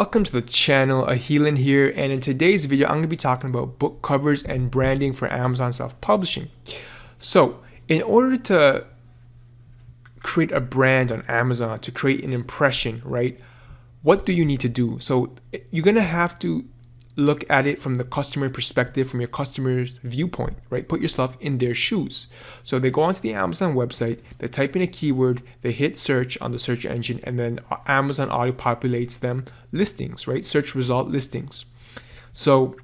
Welcome to the channel, Ahilan here, and in today's video I'm going to be talking about book covers and branding for Amazon self-publishing. So in order to create a brand on Amazon, to create an impression, right, what do you need to do? So you're going to have to look at it from the customer perspective, from your customer's viewpoint, right? Put yourself in their shoes. So they go onto the Amazon website, they type in a keyword, they hit search on the search engine, and then Amazon auto populates them listings, right? Search result listings. So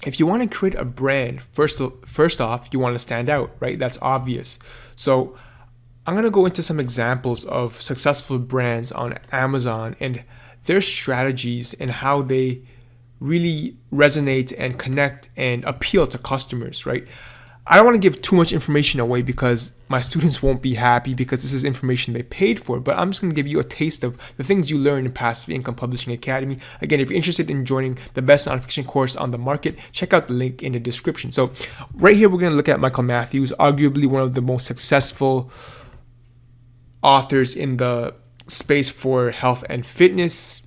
if you want to create a brand, first off, you want to stand out, right? That's obvious. So I'm going to go into some examples of successful brands on Amazon and their strategies and how they really resonate and connect and appeal to customers, right? I don't want to give too much information away because my students won't be happy because this is information they paid for, but I'm just going to give you a taste of the things you learn in Passive Income Publishing Academy. Again, if you're interested in joining the best nonfiction course on the market, check out the link in the description. So right here, we're going to look at Michael Matthews, arguably one of the most successful authors in the space for health and fitness.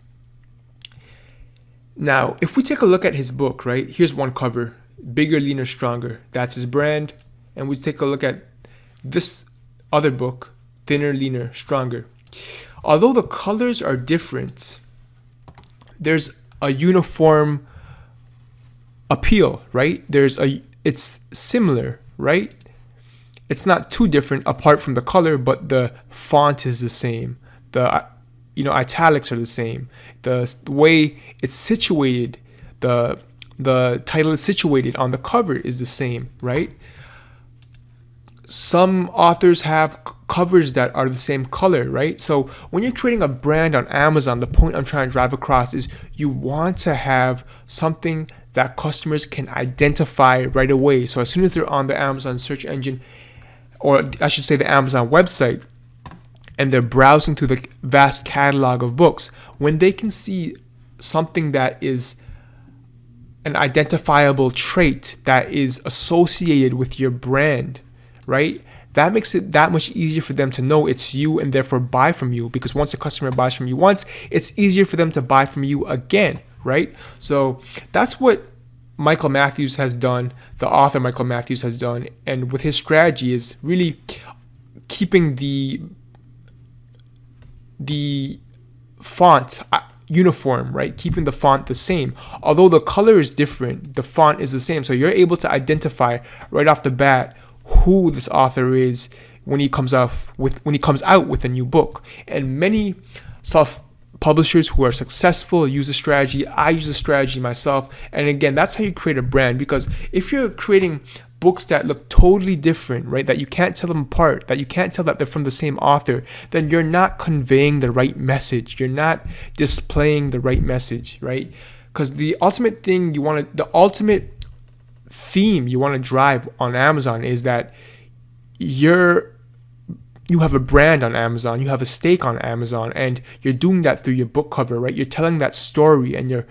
Now, if we take a look at his book, right, here's one cover, Bigger, Leaner, Stronger. That's his brand. And we take a look at this other book, Thinner, Leaner, Stronger. Although the colors are different, there's a uniform appeal, right? It's similar, right? It's not too different apart from the color, but the font is the same. The italics are the same. The way it's situated, the title is situated on the cover is the same, right? Some authors have covers that are the same color, right? So when you're creating a brand on Amazon, the point I'm trying to drive across is you want to have something that customers can identify right away. So as soon as they're on the Amazon search engine, or I should say the Amazon website, and they're browsing through the vast catalog of books, when they can see something that is an identifiable trait that is associated with your brand, right? That makes it that much easier for them to know it's you and therefore buy from you, because once a customer buys from you once, it's easier for them to buy from you again, right? So that's what Michael Matthews has done, the author Michael Matthews has done, and with his strategy is really keeping the font uniform, right? Keeping the font the same. Although the color is different, the font is the same. So you're able to identify right off the bat who this author is when he comes out with a new book. And many self-publishers who are successful use a strategy. I use a strategy myself. And again, that's how you create a brand, because if you're creating books that look totally different, right, that you can't tell them apart, that you can't tell that they're from the same author, then you're not conveying the right message. You're not displaying the right message, right? Because the ultimate theme you want to drive on Amazon is that you have a brand on Amazon, you have a stake on Amazon, and you're doing that through your book cover, right? You're telling that story and you're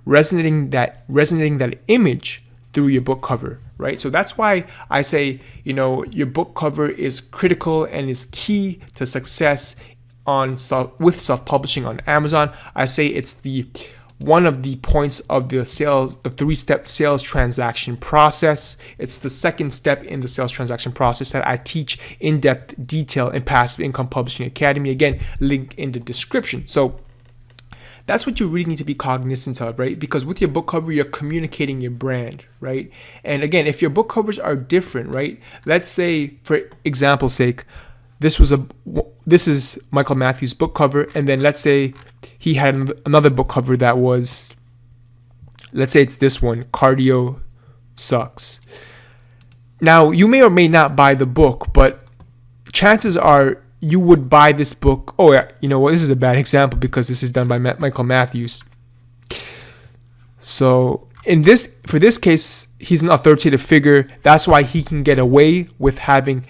resonating that image through your book cover, right? So that's why I say, your book cover is critical and is key to success with self-publishing on Amazon. I say it's one of the points of the three-step sales transaction process. It's the second step in the sales transaction process that I teach in-depth detail in Passive Income Publishing Academy. Again, link in the description. So that's what you really need to be cognizant of, right? Because with your book cover, you're communicating your brand, right? And again, if your book covers are different, right? Let's say, for example's sake, this is Michael Matthews' book cover, and then let's say he had another book cover that was, let's say it's this one, Cardio Sucks. Now, you may or may not buy the book, but chances are you would buy this book. Oh yeah, you know what? This is a bad example because this is done by Michael Matthews. So for this case, he's an authoritative figure. That's why he can get away with having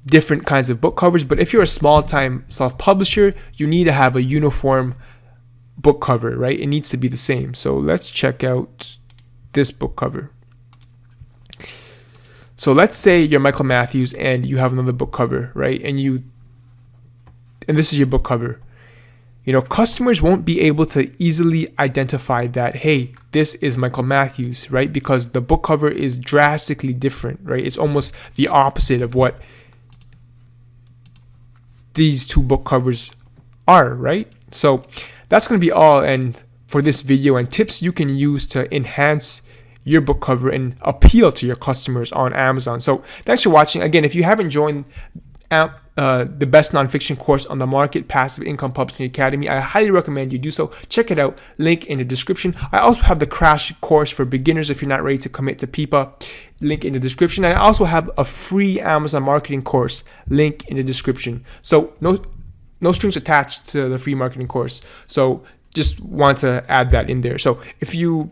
different kinds of book covers. But if you're a small-time self-publisher, you need to have a uniform book cover, right? It needs to be the same. So let's check out this book cover. So let's say you're Michael Matthews and you have another book cover, right? And this is your book cover. customers won't be able to easily identify that, hey, this is Michael Matthews, right? Because the book cover is drastically different, right? It's almost the opposite of what these two book covers are, right? So that's going to be all and for this video, and tips you can use to enhance your book cover and appeal to your customers on Amazon. So thanks for watching. Again, if you haven't joined the best nonfiction course on the market, Passive Income Publishing Academy, I highly recommend you do so. Check it out, link in the description. I also have the crash course for beginners if you're not ready to commit to PIPA, link in the description. And I also have a free Amazon marketing course, link in the description. So no strings attached to the free marketing course. So just want to add that in there. So if you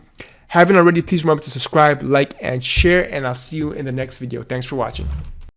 haven't already, please remember to subscribe, like, and share, and I'll see you in the next video. Thanks for watching.